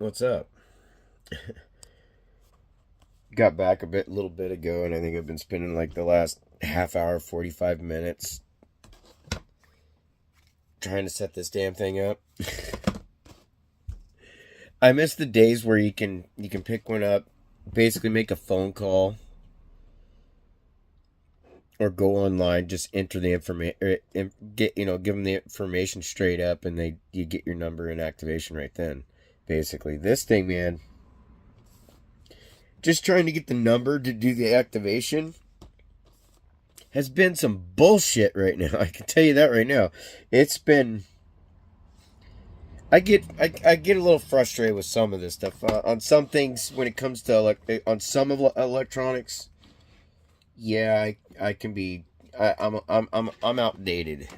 What's up? Got back little bit ago, and I think I've been spending like the last half hour, 45 minutes trying to set this damn thing up. I miss the days where you can pick one up, basically make a phone call or go online, just enter the information, get give them the information straight up, and you get your number and activation right then. Basically, this thing, man, just trying to get the number to do the activation has been some bullshit right now. I can tell you that right now. It's been. I get a little frustrated with some of this stuff on some things when it comes to on some of electronics. Yeah, I can be. I'm outdated.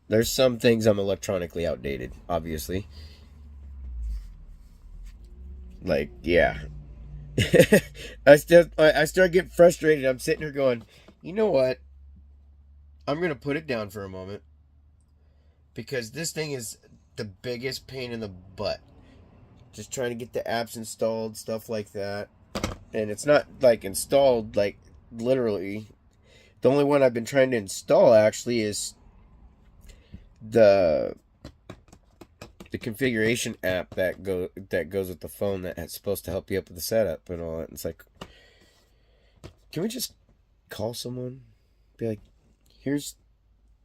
There's some things I'm electronically outdated. Obviously, like yeah. I start getting frustrated. I'm sitting here going, you know what? I'm gonna put it down for a moment because this thing is the biggest pain in the butt. Just trying to get the apps installed, stuff like that. And it's not like installed like literally. The only one I've been trying to install actually is the the configuration app that goes with the phone that's supposed to help you up with the setup and all that. And it's like, can we just call someone? Be like, here's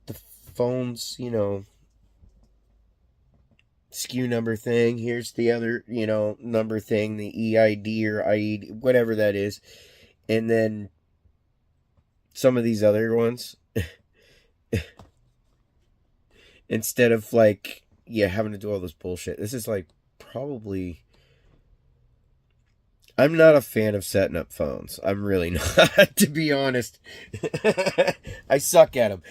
the phone's, SKU number thing. Here's the other, number thing, the EID or IED, whatever that is. And then some of these other ones. Instead of having to do all this bullshit. This is probably. I'm not a fan of setting up phones. I'm really not, to be honest. I suck at them.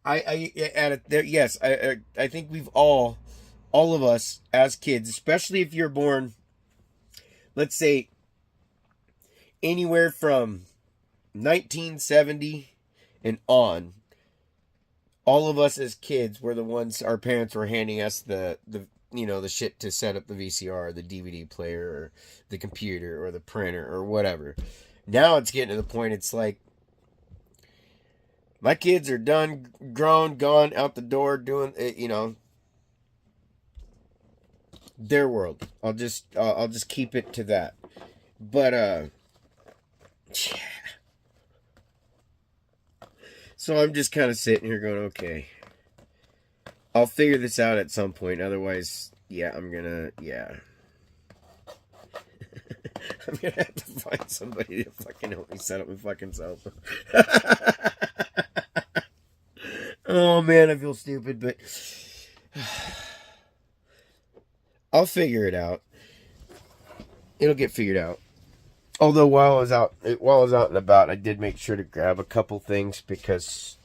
Yes, I think we've all of us as kids, especially if you're born, let's say, anywhere from 1970 and on, all of us as kids were the ones our parents were handing us the shit to set up the VCR, the DVD player, or the computer, or the printer, or whatever. Now it's getting to the point it's like, my kids are done, grown, gone, out the door, doing, their world. I'll just keep it to that. But, yeah. So I'm just kind of sitting here going, okay, I'll figure this out at some point. Otherwise, yeah, I'm gonna have to find somebody to fucking help me set up my fucking cell phone. Oh man, I feel stupid, but I'll figure it out. It'll get figured out. Although while I was out and about, I did make sure to grab a couple things because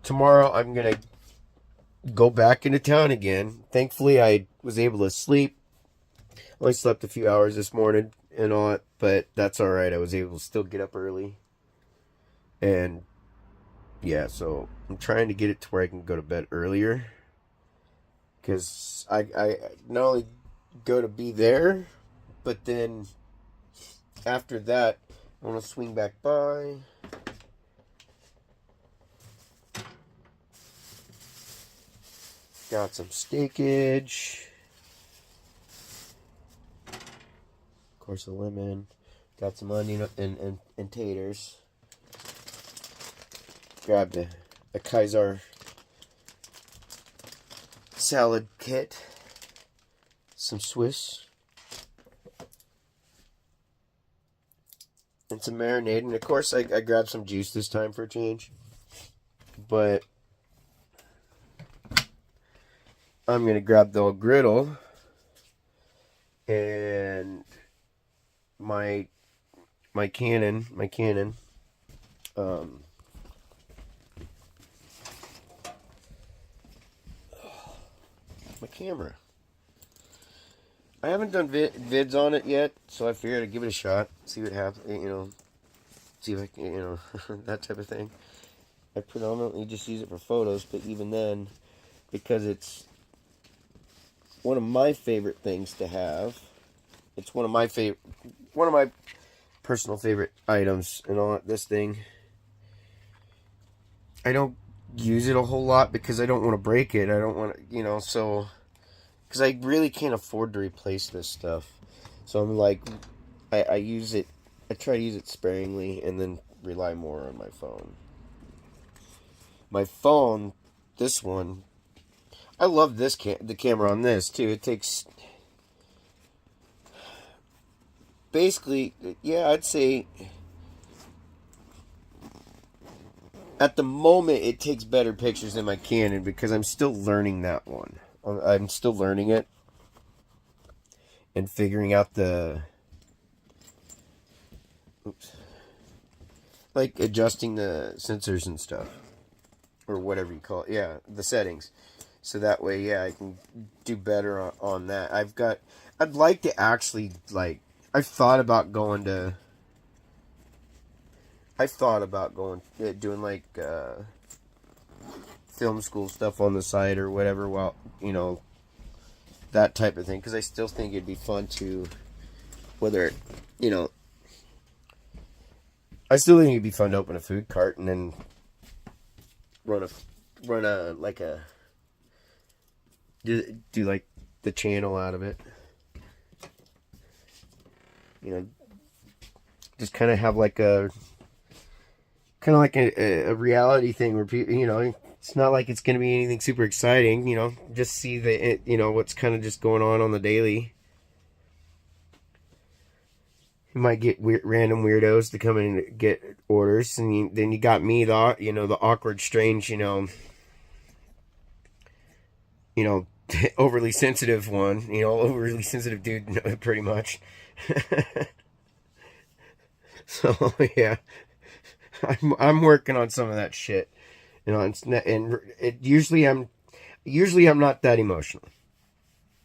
tomorrow I'm gonna go back into town again. Thankfully, I was able to sleep. Only slept a few hours this morning and all that, but that's all right. I was able to still get up early, and yeah, so I'm trying to get it to where I can go to bed earlier because I not only go to be there, but then after that, I want to swing back by. Got some steakage. Of course, a lemon. Got some onion and taters. Grabbed a Kaiser salad kit. Some Swiss. And some marinade. And of course, I grabbed some juice this time for a change. But I'm going to grab the old griddle. And my Canon. My camera. I haven't done vids on it yet, so I figured I'd give it a shot, see what happens, see if I can, that type of thing. I predominantly just use it for photos, but even then, because it's one of my favorite things to have. It's one of my personal favorite items and all this thing. I don't use it a whole lot because I don't want to break it. I don't want to, so because I really can't afford to replace this stuff. So I'm like, I use it. I try to use it sparingly and then rely more on my phone. My phone, this one, I love the camera on this too. It takes basically, yeah, I'd say at the moment it takes better pictures than my Canon because I'm still learning that one. I'm still learning it and figuring out like adjusting the sensors and stuff or whatever you call it. Yeah, the settings. So that way, yeah, I can do better on that. I'd like to actually, like, I've thought about doing like film school stuff on the side or whatever, while, that type of thing. Because I still think it'd be fun to, I still think it'd be fun to open a food cart and then do like the channel out of it. Just kind of have like a reality thing where people, it's not like it's going to be anything super exciting, just see what's kind of just going on the daily. You might get random weirdos to come in and get orders, and then you got me, the awkward, strange, overly sensitive one, overly sensitive dude, pretty much. So yeah, I'm working on some of that shit, usually I'm not that emotional.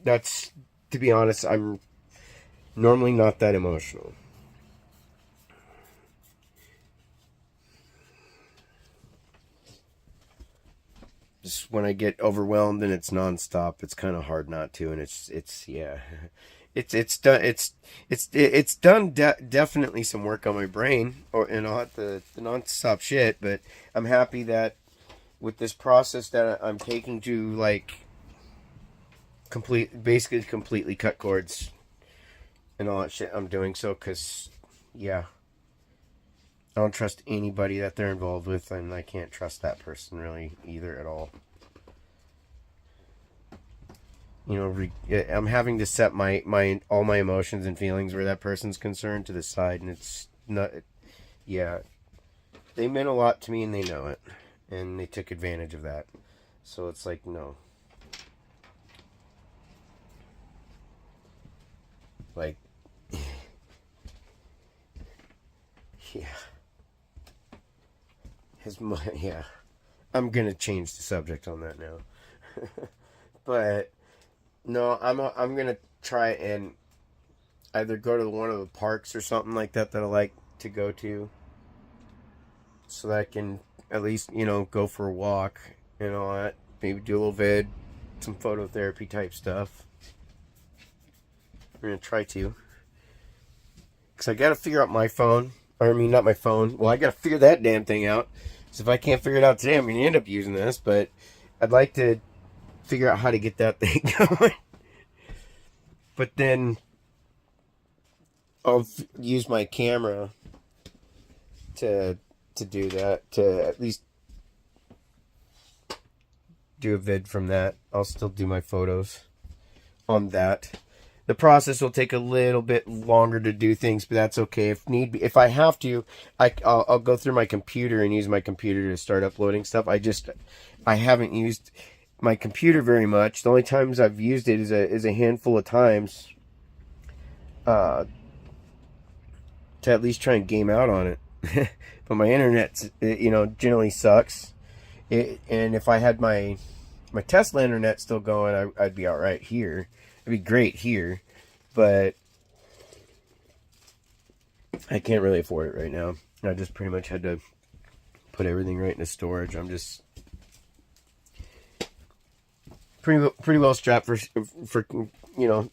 That's, to be honest, I'm normally not that emotional. Just when I get overwhelmed and it's nonstop, it's kind of hard not to, and it's yeah, it's done definitely some work on my brain, the nonstop shit. But I'm happy that with this process that I'm taking to like basically completely cut cords and all that shit, I'm doing so because, yeah, I don't trust anybody that they're involved with, and I can't trust that person really either at all. I'm having to set all my emotions and feelings where that person's concerned to the side, and it's not, yeah, they meant a lot to me and they know it, and they took advantage of that. So it's like, no. Like, yeah. Yeah. I'm gonna change the subject on that now. But no, I'm gonna try and either go to one of the parks or something like that I like to go to, so that I can at least go for a walk and all that. Maybe do a little some phototherapy type stuff. I'm gonna try to, because I gotta figure out my phone. Or, I mean, not my phone. Well, I gotta figure that damn thing out. So if I can't figure it out today, I'm gonna end up using this. But I'd like to figure out how to get that thing going. But then I'll use my camera to do that, to at least do a vid from that. I'll still do my photos on that. The process will take a little bit longer to do things, but that's okay. If I have to, I'll go through my computer and use my computer to start uploading stuff. I haven't used my computer very much. The only times I've used it is a handful of times, to at least try and game out on it. But my internet, generally sucks. And if I had my Tesla internet still going, I'd be all right here. It'd be great here, but I can't really afford it right now. I just pretty much had to put everything right into storage. I'm just pretty well strapped for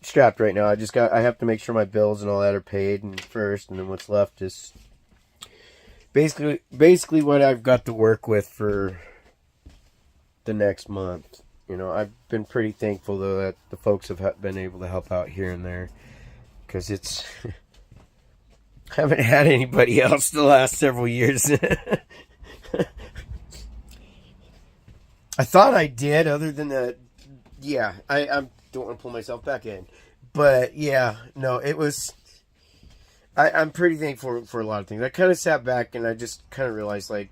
strapped right now. I have to make sure my bills and all that are paid and first, and then what's left is basically what I've got to work with for the next month. I've been pretty thankful though that the folks have been able to help out here and there, because it's I haven't had anybody else the last several years. I thought I did, other than that. Yeah, I don't want to pull myself back in, but yeah, no, it was. I'm pretty thankful for a lot of things. I kind of sat back and I just kind of realized, like,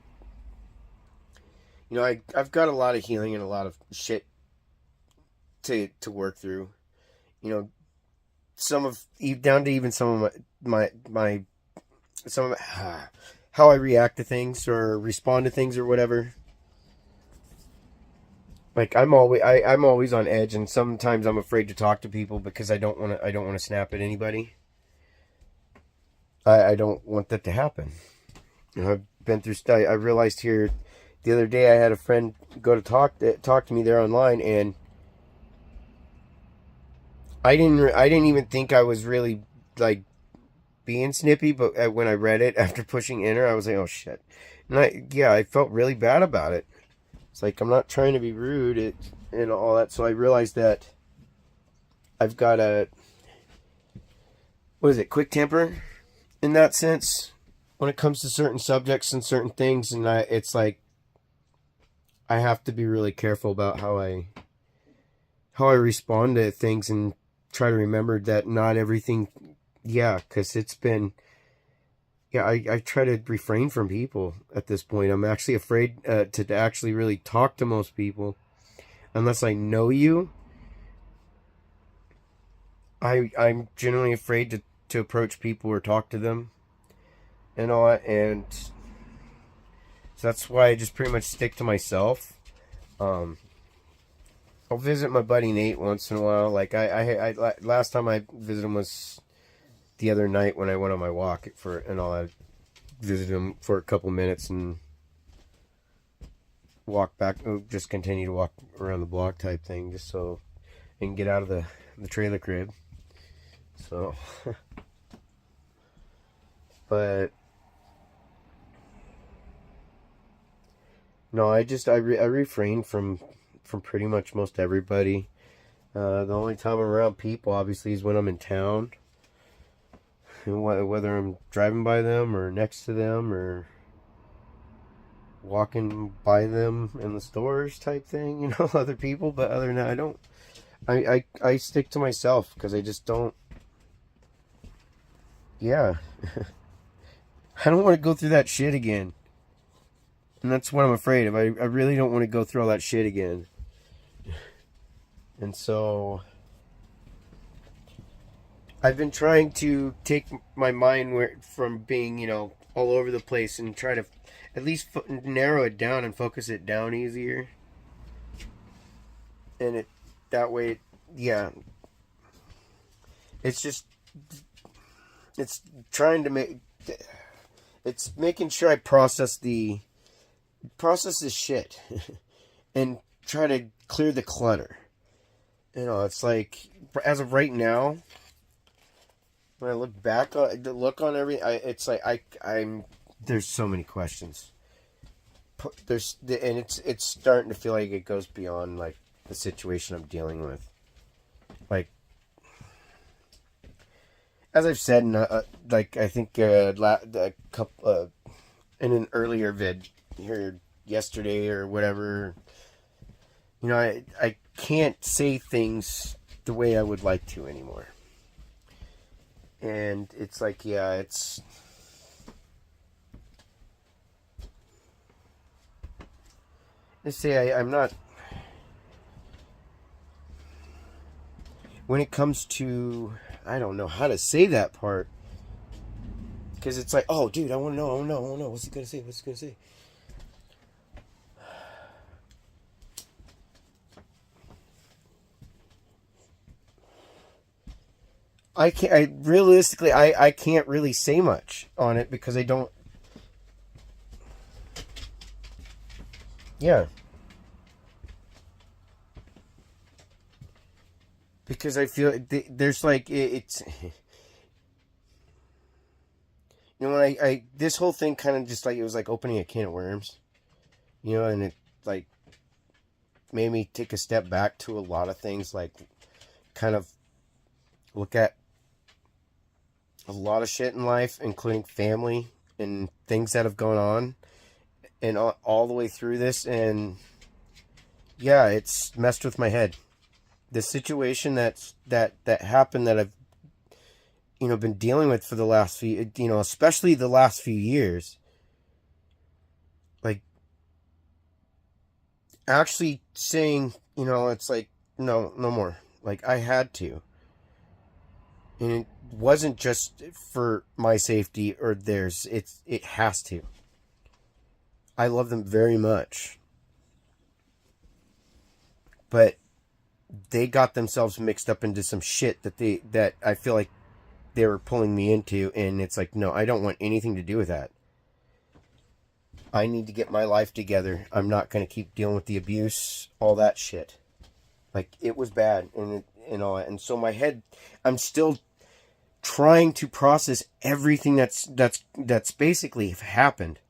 I've got a lot of healing and a lot of shit to work through. Some of down to even some of my some of how I react to things or respond to things or whatever. Like I'm always on edge, and sometimes I'm afraid to talk to people because I don't want to snap at anybody. I don't want that to happen. I've been through stuff. I realized here the other day I had a friend go to talk to me there online, and I didn't even think I was really like being snippy, but when I read it after pushing enter, I was like, oh shit. And I felt really bad about it. It's like, I'm not trying to be rude and all that. So I realized that I've got quick temper in that sense when it comes to certain subjects and certain things. And it's like, I have to be really careful about how I respond to things, and try to remember that not everything, because it's been, I try to refrain from people at this point. I'm actually afraid to actually really talk to most people unless I know you. I'm generally afraid to approach people or talk to them and all that, and so that's why I just pretty much stick to myself. I'll visit my buddy Nate once in a while. Like I last time I visited him was the other night when I went on my walk I visited him for a couple minutes and walk back, just continue to walk around the block type thing, just so I can get out of the trailer crib. So, but no, I refrain from pretty much most everybody. The only time I'm around people, obviously, is when I'm in town. Whether I'm driving by them or next to them or walking by them in the stores type thing, other people. But other than that, I stick to myself because I just don't. Yeah. I don't want to go through that shit again. And that's what I'm afraid of. I really don't want to go through all that shit again. And so I've been trying to take my mind from being, all over the place, and try to at least narrow it down and focus it down easier. And that way, it's just, it's trying to it's making sure I process this shit and try to clear the clutter. It's like, as of right now, when I look back, on everything, it's like I'm. There's so many questions. And it's starting to feel like it goes beyond like the situation I'm dealing with. Like, as I've said, like I think a couple in an earlier vid here yesterday or whatever, I can't say things the way I would like to anymore. And it's like, it's... Let's say I'm not... When it comes to... I don't know how to say that part. Because it's like, oh, dude, I want to know. What's he going to say? I can't really say much on it because I don't. Yeah. because I feel there's like it's when I this whole thing kind of just like it was like opening a can of worms, and it like made me take a step back to a lot of things, like kind of look at a lot of shit in life, including family and things that have gone on, and all the way through this, and yeah, it's messed with my head. The situation that happened that I've been dealing with for the last few, especially the last few years, like actually saying, it's like no more. Like I had to, and it wasn't just for my safety or theirs. It has to. I love them very much, but they got themselves mixed up into some shit that I feel like they were pulling me into, and it's like, no, I don't want anything to do with that. I need to get my life together. I'm not going to keep dealing with the abuse, all that shit. Like, it was bad, and all that. And so my head, I'm still trying to process everything that's basically happened.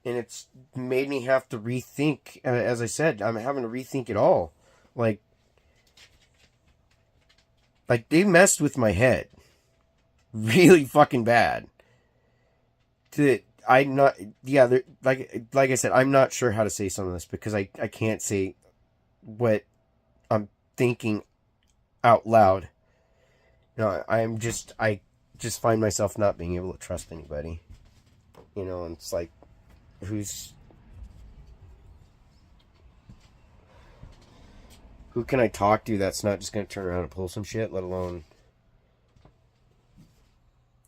And it's made me have to rethink, as I said, I'm having to rethink it all. Like they messed with my head really fucking bad. I'm not, yeah, like I said, I'm not sure how to say some of this because I can't say what I'm thinking out loud. I just find myself not being able to trust anybody. And it's like, who can I talk to that's not just going to turn around and pull some shit, let alone,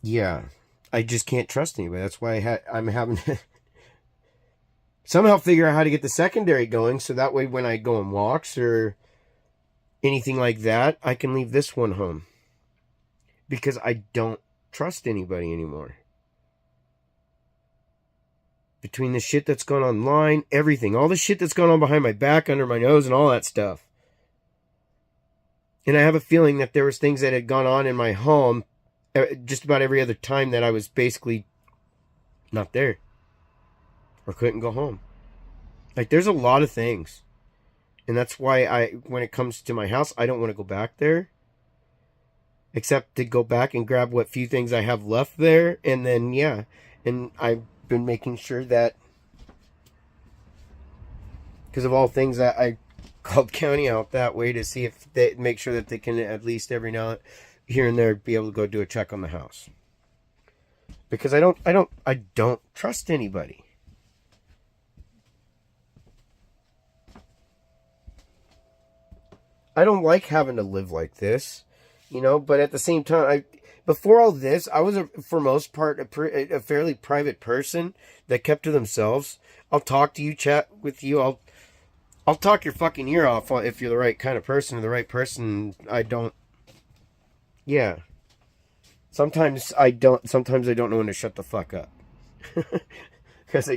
yeah, I just can't trust anybody. That's why I'm having to somehow figure out how to get the secondary going, so that way when I go on walks or anything like that, I can leave this one home. Because I don't trust anybody anymore. Between the shit that's gone online, everything, all the shit that's gone on behind my back, under my nose, and all that stuff. And I have a feeling that there was things that had gone on in my home just about every other time that I was basically not there. Or couldn't go home. Like, there's a lot of things. And that's why when it comes to my house, I don't want to go back there. Except to go back and grab what few things I have left there. And then, yeah. And I've been making sure that, because of all things, that I called county out that way to see if they make sure that they can at least every now here and there be able to go do a check on the house. Because I don't trust anybody. I don't like having to live like this. But at the same time, before all this, I was, for most part, a fairly private person that kept to themselves. I'll talk to you, chat with you. I'll talk your fucking ear off if you're the right kind of person or the right person. I don't. Yeah. Sometimes I don't know when to shut the fuck up. Because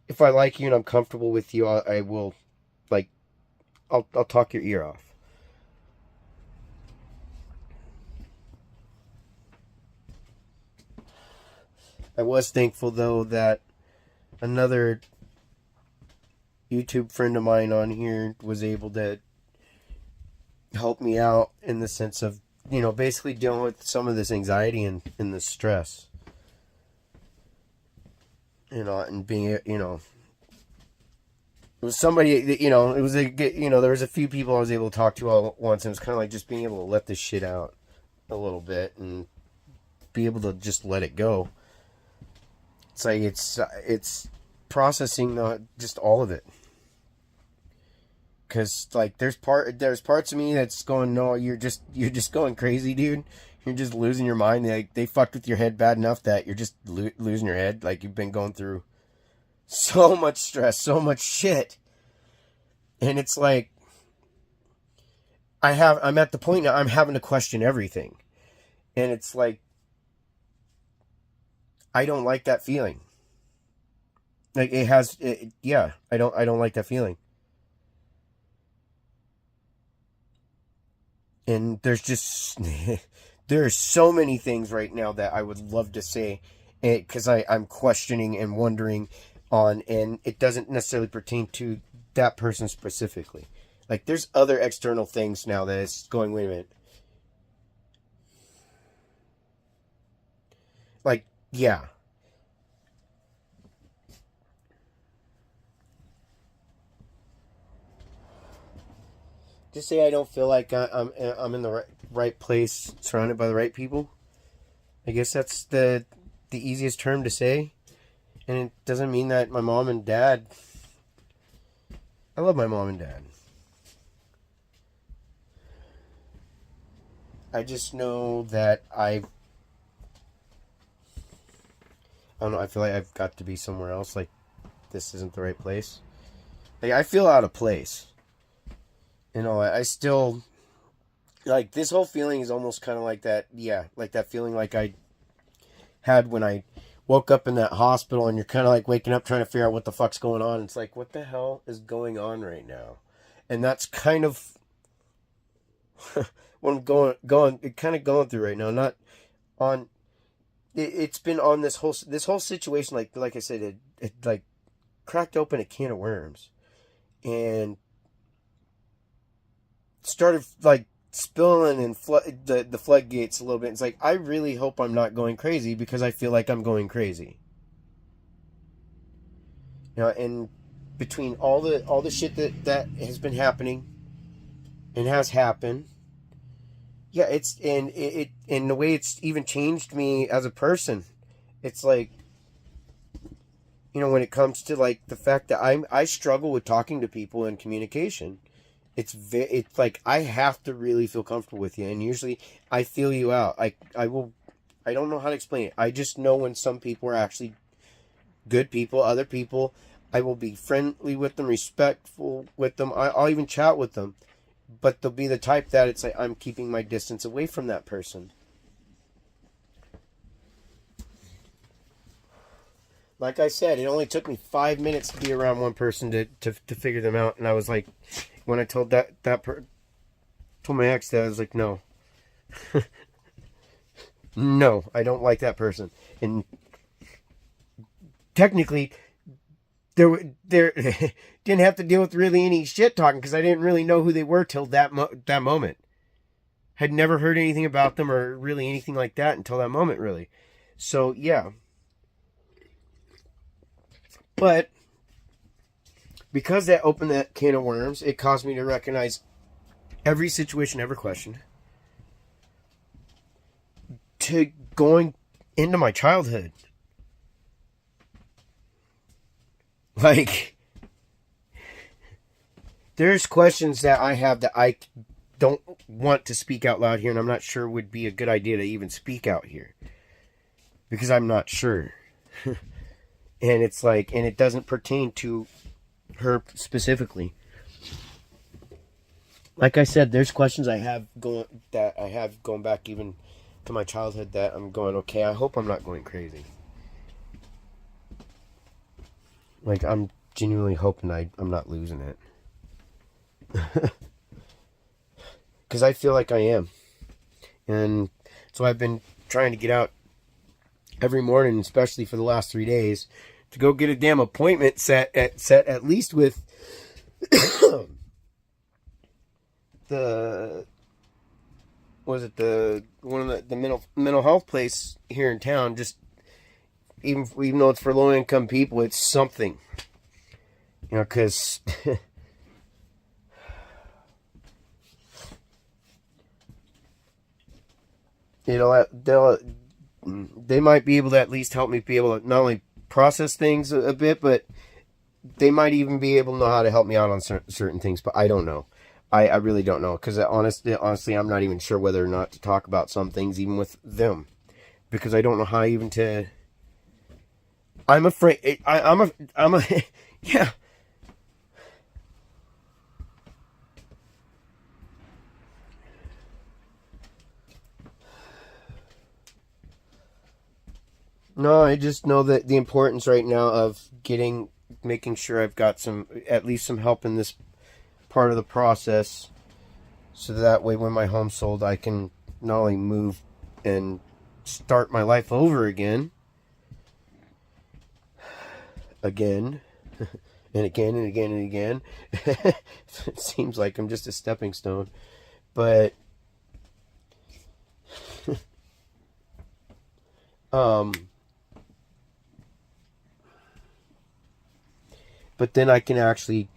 if I like you and I'm comfortable with you, I will, like, I'll talk your ear off. I was thankful, though, that another YouTube friend of mine on here was able to help me out in the sense of, basically dealing with some of this anxiety and this stress. And being, it was somebody that, it was there was a few people I was able to talk to all at once, and it was kind of like just being able to let this shit out a little bit and be able to just let it go. It's like it's processing just all of it, because like there's parts of me that's going, no, you're just going crazy, dude. You're just losing your mind. They fucked with your head bad enough that you're just losing your head. Like, you've been going through so much stress, so much shit, and it's like I'm at the point now I'm having to question everything, and it's like, I don't like that feeling. Like, yeah, I don't like that feeling. And there's just there are so many things right now that I would love to say, because I'm questioning and wondering on, and it doesn't necessarily pertain to that person specifically. Like, there's other external things now that it's going, wait a minute. Like, yeah. Just say I don't feel like I'm in the right place, surrounded by the right people. I guess that's the easiest term to say. And it doesn't mean that my mom and dad... I love my mom and dad. I just know that I don't know, I feel like I've got to be somewhere else. Like, this isn't the right place. Like, I feel out of place. You know, I still... Like, this whole feeling is almost kind of like that, yeah, like that feeling like I had when I woke up in that hospital, and you're kind of like waking up trying to figure out what the fuck's going on. It's like, what the hell is going on right now? And that's kind of what I'm going through right now. Not on... It's been on this whole situation, like I said, it like cracked open a can of worms and started like spilling and the floodgates a little bit. It's like, I really hope I'm not going crazy, because I feel like I'm going crazy. You know, and between all the shit that has been happening and has happened, yeah, it's and the way it's even changed me as a person. It's like, you know, when it comes to like the fact that I struggle with talking to people and communication. It's like I have to really feel comfortable with you, and usually I feel you out. I don't know how to explain it. I just know when some people are actually good people. Other people, I will be friendly with them, respectful with them. I'll even chat with them, but they'll be the type that it's like I'm keeping my distance away from that person. Like I said, it only took me 5 minutes to be around one person to figure them out, and I was like, when I told told my ex that, I was like, no. No, I don't like that person. And technically, there didn't have to deal with really any shit talking, because I didn't really know who they were till that moment. Had never heard anything about them or really anything like that until that moment, really. So, yeah. But because that opened that can of worms, it caused me to recognize every situation ever questioned, to going into my childhood. Like, there's questions that I have that I don't want to speak out loud here, and I'm not sure would be a good idea to even speak out here, because I'm not sure. And it's like, and it doesn't pertain to her specifically. Like I said, there's questions I have going back even to my childhood that I'm going, okay, I hope I'm not going crazy. Like, I'm genuinely hoping I'm not losing it. Because I feel like I am. And so I've been trying to get out every morning, especially for the last 3 days, to go get a damn appointment set at least with the one of the mental health place here in town. Just even though it's for low income people, it's something, you know, because you know, they might be able to at least help me be able to not only process things a bit, but they might even be able to know how to help me out on certain things. But I don't know. I really don't know, because honestly, I'm not even sure whether or not to talk about some things even with them, because I don't know how even to. I'm afraid. I'm a yeah. No, I just know that the importance right now of making sure I've got at least some help in this part of the process, so that way when my home's sold, I can not only move and start my life over again, and again and again and again. It seems like I'm just a stepping stone, but but then I can actually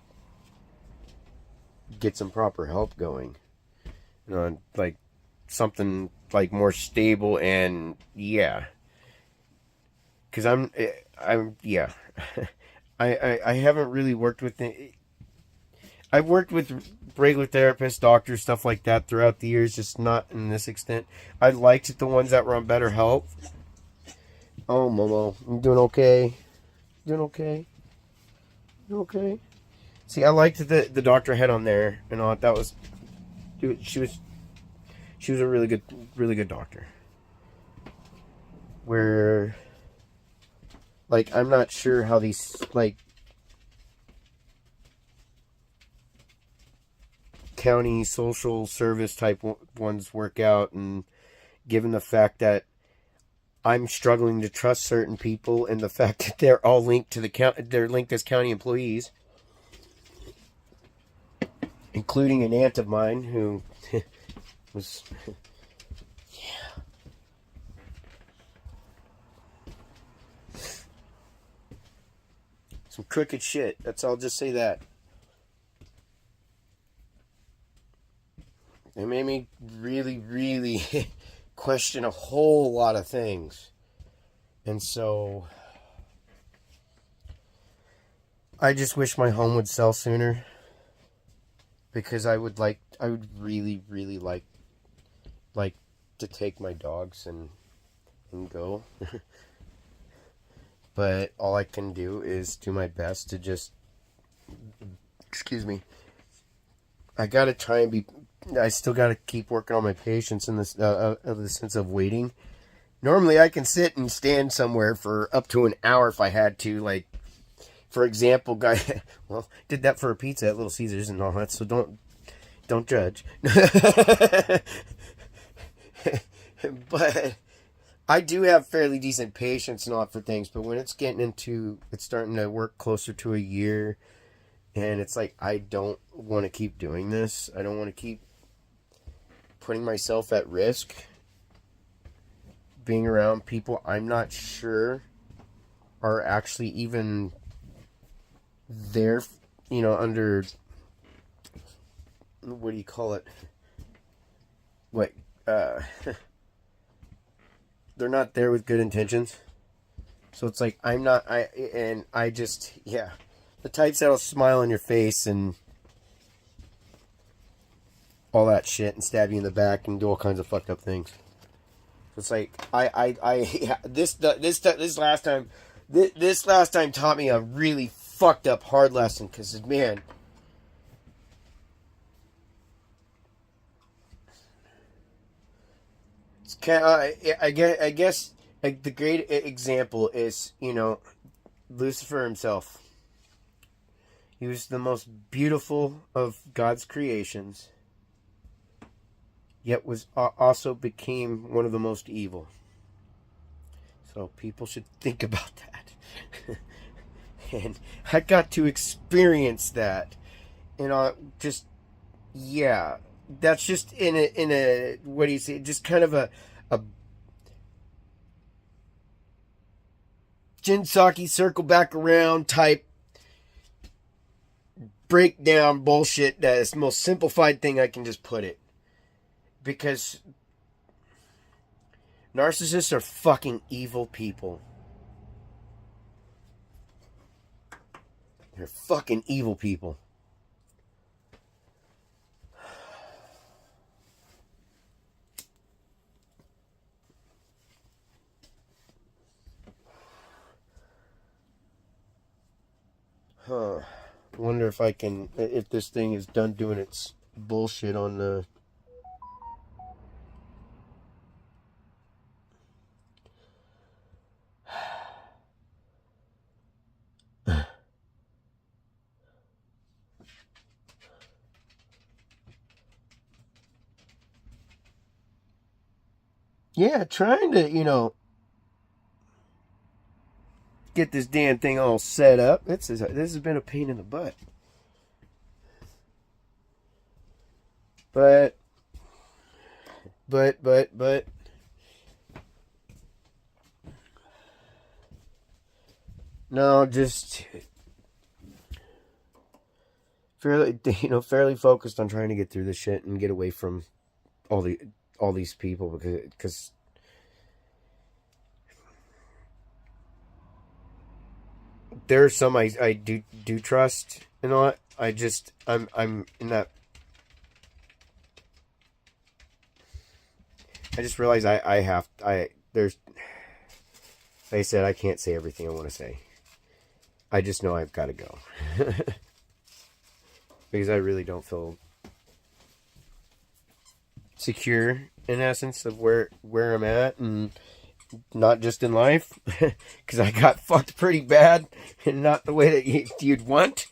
get some proper help going, like something like more stable, and yeah, because I'm yeah. I haven't really worked with it. I've worked with regular therapists, doctors, stuff like that throughout the years, just not in this extent. I liked the ones that were on BetterHelp. Oh, Momo, I'm doing okay. Doing okay. Doing okay. See, I liked the doctor I had on there, and all that was. She was a really good doctor. Where, like, I'm not sure how these like county social service type ones work out, and given the fact that I'm struggling to trust certain people, and the fact that they're all linked to the county, they're linked as county employees, including an aunt of mine who was some crooked shit. I'll just say that. It made me really question a whole lot of things. And so I just wish my home would sell sooner, because I would really like to take my dogs and go. But all I can do is do my best to just, excuse me, I gotta try and be, I still gotta keep working on my patience in this, the sense of waiting. Normally I can sit and stand somewhere for up to an hour if I had to, like, for example, well, did that for a pizza at Little Caesars and all that, so don't judge. But I do have fairly decent patience and all for things, but when it's starting to work closer to a year, and it's like, I don't want to keep doing this. I don't want to keep putting myself at risk, being around people I'm not sure are actually even there, under, what do you call it? What, they're not there with good intentions. So it's like, the types that'll smile in your face and all that shit and stab you in the back and do all kinds of fucked up things. So it's like, this last time taught me a really fucked up hard lesson, because, man, it's kind of, I guess like the great example is, Lucifer himself. He was the most beautiful of God's creations, yet also became one of the most evil. So people should think about that. And I got to experience that. And that's just in a what do you say? Just kind of a Jinsaki circle back around type breakdown bullshit. That is the most simplified thing I can just put it. Because narcissists are fucking evil people. They're fucking evil people. Huh. Wonder if this thing is done doing its bullshit on the... yeah, trying to, get this damn thing all set up. This has been a pain in the butt. But no, just fairly focused on trying to get through this shit and get away from all these people, because there are some I do trust and all that. I'm in that. I just realized there's, like I said, I can't say everything I want to say. I just know I've got to go. Because I really don't feel secure, in essence, of where I'm at, and not just in life, because I got fucked pretty bad, and not the way that you'd want.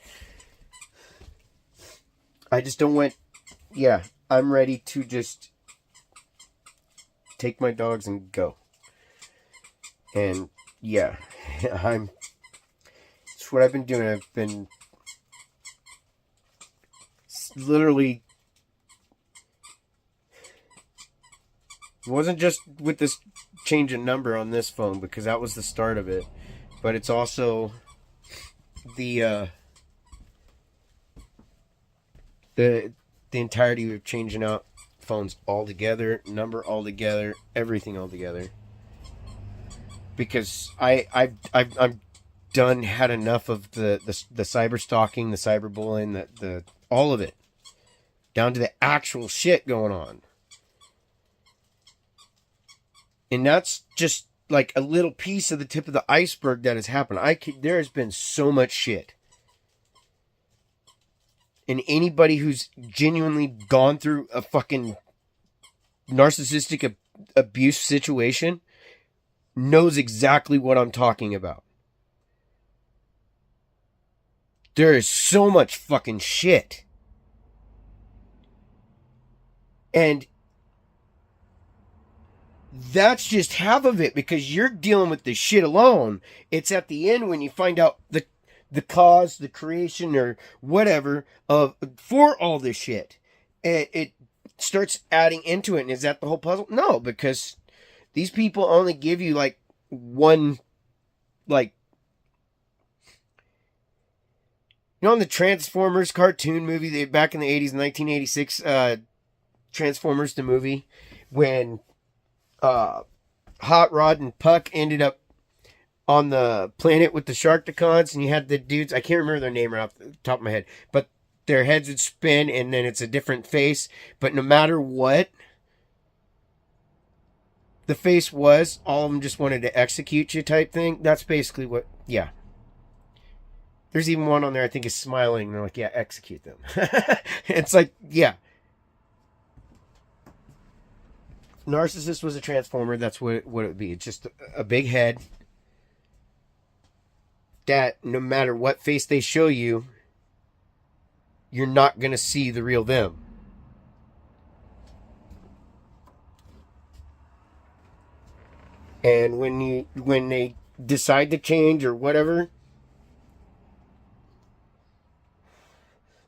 I just don't want. Yeah, I'm ready to just take my dogs and go. And yeah, it's what I've been doing. I've been literally, it wasn't just with this change in number on this phone, because that was the start of it, but it's also the entirety of changing out phones altogether, number altogether, everything altogether. Because I'm done, had enough of the cyber stalking, the cyber bullying, the all of it, down to the actual shit going on. And that's just like a little piece of the tip of the iceberg that has happened. There has been so much shit. And anybody who's genuinely gone through a fucking narcissistic abuse situation knows exactly what I'm talking about. There is so much fucking shit. And that's just half of it, because you're dealing with the shit alone. It's at the end when you find out the cause, the creation, or whatever for all this shit. It starts adding into it. And is that the whole puzzle? No, because these people only give you like one, like, in the Transformers cartoon movie, back in the 80s, 1986, Transformers the movie, when Hot Rod and Puck ended up on the planet with the Sharkticons, and you had the dudes, I can't remember their name right off the top of my head, but their heads would spin, and then it's a different face, but no matter what the face was, all of them just wanted to execute you type thing. That's basically what, yeah. There's even one on there I think is smiling, and they're like, yeah, execute them. It's like, yeah. Narcissist was a transformer, that's what it would be. It's just a big head that no matter what face they show you, you're not going to see the real them. And when they decide to change or whatever,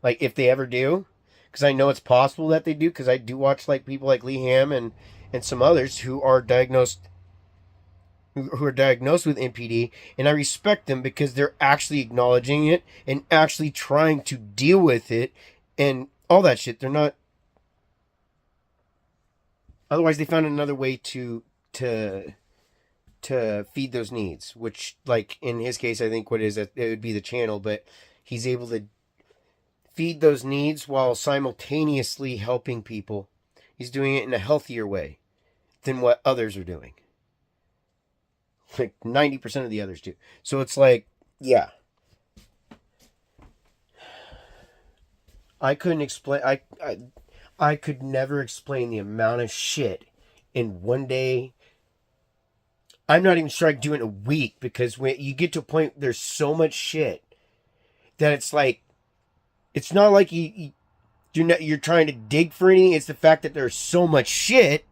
like if they ever do, because I know it's possible that they do, because I do watch like people like Lee Ham and some others who are diagnosed with NPD, and I respect them because they're actually acknowledging it and actually trying to deal with it and all that shit. They're not. Otherwise, they found another way to feed those needs, which, like in his case, I think it would be the channel, but he's able to feed those needs while simultaneously helping people. He's doing it in a healthier way than what others are doing. Like 90% of the others do. So it's like, yeah. I couldn't explain. I could never explain the amount of shit in one day. I'm not even sure I could do it in a week, because when you get to a point, there's so much shit that it's like, it's not like you're trying to dig for anything. It's the fact that there's so much shit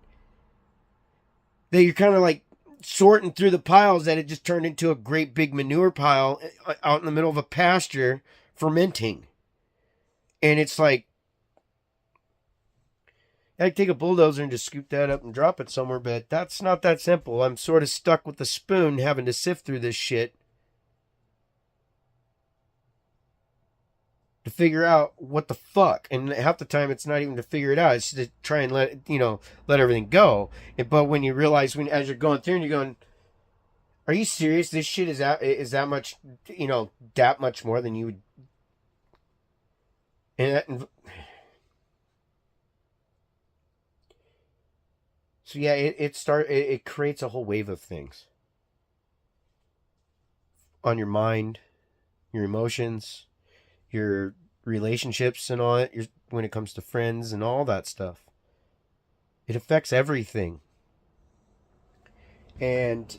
that you're kind of like sorting through the piles, that it just turned into a great big manure pile out in the middle of a pasture fermenting. And it's like, I'd take a bulldozer and just scoop that up and drop it somewhere, but that's not that simple. I'm sort of stuck with the spoon having to sift through this shit to figure out what the fuck. And half the time it's not even to figure it out. It's to try and let everything go. But when you realize, as you're going through and you're going, are you serious? This shit is that much, that much more than you would. So yeah, it creates a whole wave of things on your mind, your emotions, your relationships and all that, when it comes to friends and all that stuff. It affects everything. And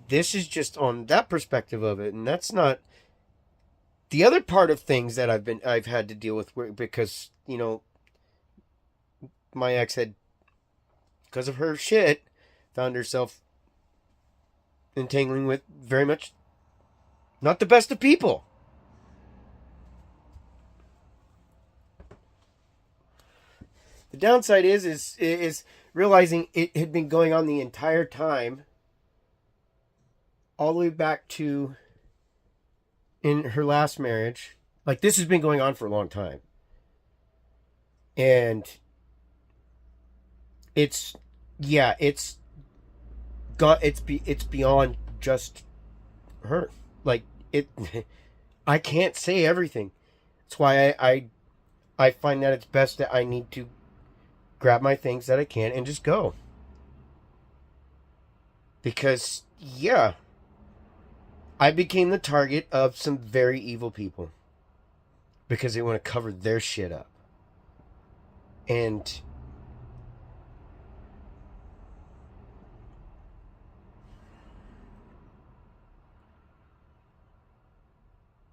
this is just on that perspective of it, and that's not the other part of things that I've had to deal with, because my ex had, because of her shit, found herself entangling with very much not the best of people. The downside is realizing it had been going on the entire time, all the way back to in her last marriage. Like, this has been going on for a long time. And it's beyond just her. Like, I can't say everything. That's why I find that it's best that I need to grab my things that I can and just go. Because, yeah, I became the target of some very evil people because they want to cover their shit up. And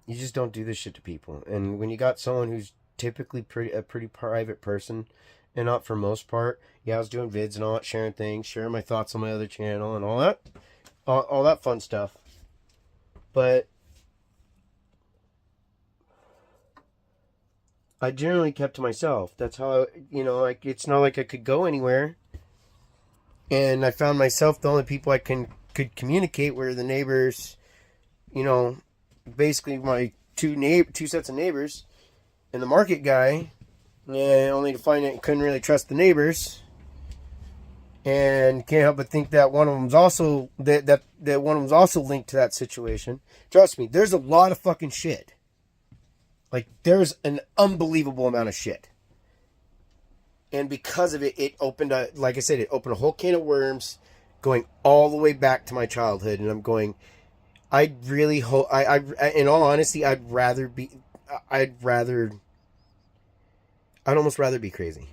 you just don't do this shit to people. And when you got someone who's typically a pretty private person, and not for most part, yeah, I was doing vids and all that, sharing things, sharing my thoughts on my other channel and all that fun stuff. But I generally kept to myself. That's how, it's not like I could go anywhere. And I found myself, the only people I could communicate were the neighbors, basically my two sets of neighbors, and the market guy. And only to find it, couldn't really trust the neighbors, and can't help but think that one of them's also that one of them's also linked to that situation. Trust me, there's a lot of fucking shit. Like, there's an unbelievable amount of shit, and because of it, it opened a whole can of worms, going all the way back to my childhood. And I'm going, I really hope, I in all honesty, I'd almost rather be crazy.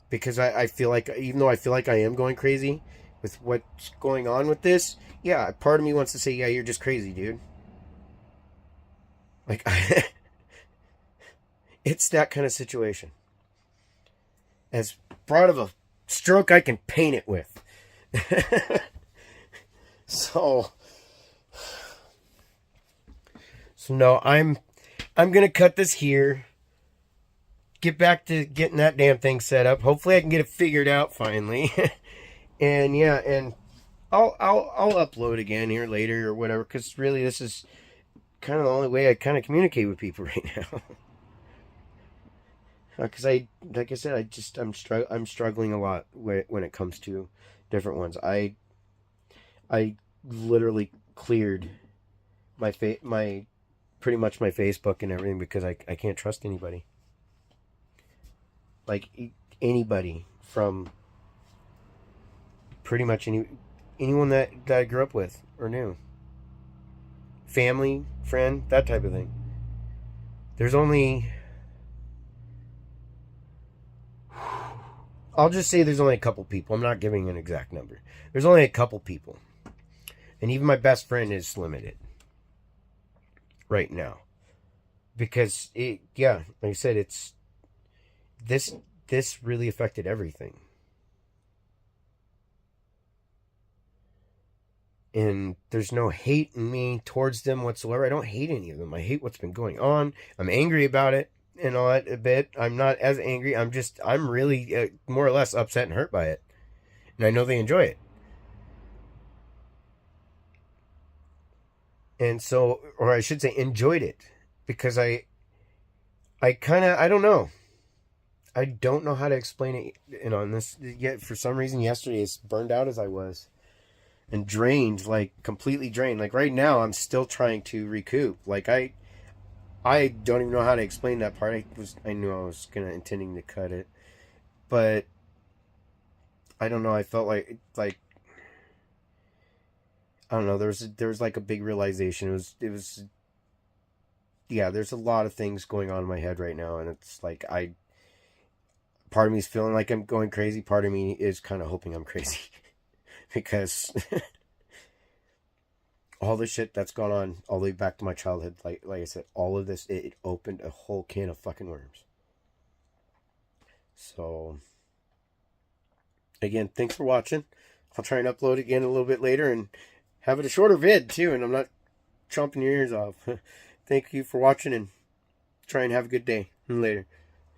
Because I feel like, even though I feel like I am going crazy with what's going on with this, yeah, part of me wants to say, yeah, you're just crazy, dude. Like, it's that kind of situation. As broad of a stroke I can paint it with. So no, I'm gonna cut this here. Get back to getting that damn thing set up. Hopefully I can get it figured out finally. And yeah, and I'll upload again here later or whatever, because really this is kind of the only way I kind of communicate with people right now. Because like I said, I'm struggling a lot when it comes to different ones. I literally cleared my pretty much my Facebook and everything, because I can't trust anybody. Like, anybody, from pretty much anyone that I grew up with or knew. Family, friend, that type of thing. There's only, I'll just say there's only a couple people. I'm not giving an exact number. There's only a couple people. And even my best friend is limited right now. Because, like I said, it's, this really affected everything. And there's no hate in me towards them whatsoever. I don't hate any of them. I hate what's been going on. I'm angry about it and all that a bit. I'm not as angry. I'm really more or less upset and hurt by it. And I know they enjoy it. And so, or I should say, enjoyed it. Because I don't know. I don't know how to explain it. On this, yet for some reason, yesterday, as burned out as I was, and drained, like completely drained. Like right now, I'm still trying to recoup. Like I don't even know how to explain that part. I knew I was intending to cut it, but I don't know. I felt like I don't know. There was like a big realization. It was yeah. There's a lot of things going on in my head right now, and it's like part of me is feeling like I'm going crazy. Part of me is kind of hoping I'm crazy because all the shit that's gone on all the way back to my childhood, like I said, all of this, it opened a whole can of fucking worms. So again, thanks for watching. I'll try and upload again a little bit later and have it a shorter vid too, and I'm not chomping your ears off. Thank you for watching, and try and have a good day. Later.